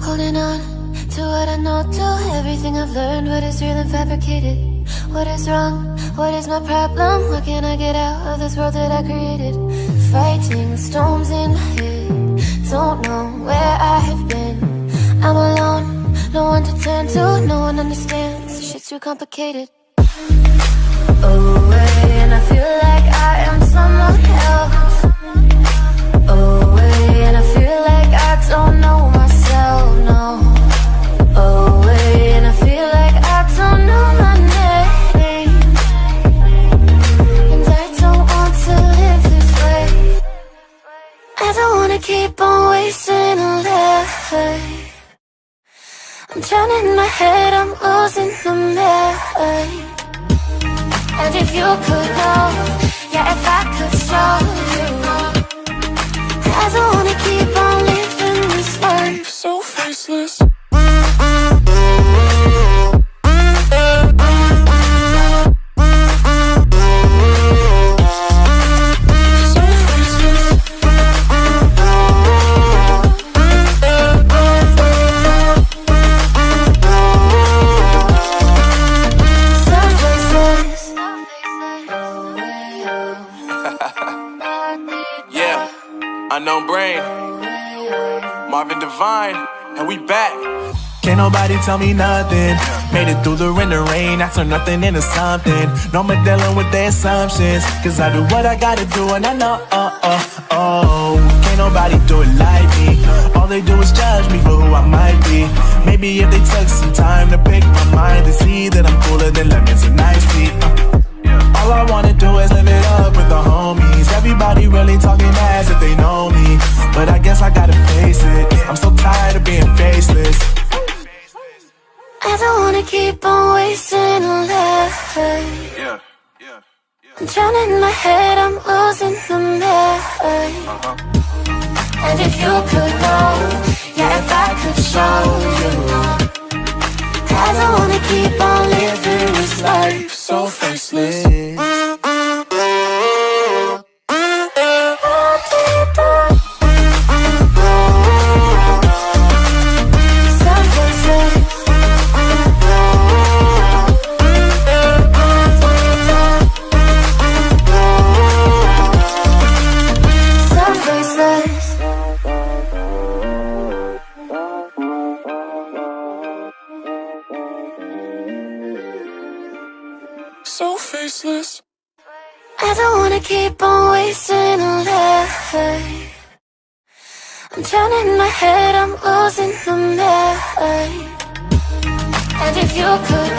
Holding on to what I know, to everything I've learned. What is real and fabricated? What is wrong? What is my problem? What can I get out of this world that I created? Fighting storms in my head, don't know where I have been. I'm alone, no one to turn to, no one understands. Shit's too complicated. Away, and I feel like I am someone else. Away, and I feel like I don't know myself, no. Away, and I feel like I don't know my name. And I don't want to live this way. I don't wanna keep on wasting life. I'm drowning in my head, I'm losing the mind. And if you could know, yeah, if I could show you, I don't wanna keep on living this life so faceless. Unknown Brain, Marvin Divine, and we back. Can't nobody tell me nothing. Made it through the rain, I turned nothing into something. No more dealing with their assumptions, cause I do what I gotta do and I know, can't nobody do it like me. All they do is judge me for who I might be. Maybe if they took some time to pick my mind, to see that I'm cooler than lemons and iced tea. All I wanna do is live it up with the homies. Everybody really talking as if they know me, but I guess I gotta face it. I'm so tired of being faceless. I don't wanna keep on wasting life. I'm drowning in my head, I'm losing the mind. And if you could know, yeah, if I could show you, I don't wanna keep on living this life so faceless. So faceless. I don't wanna keep on wasting life. I'm drowning in my head, I'm losing the mind. And if you could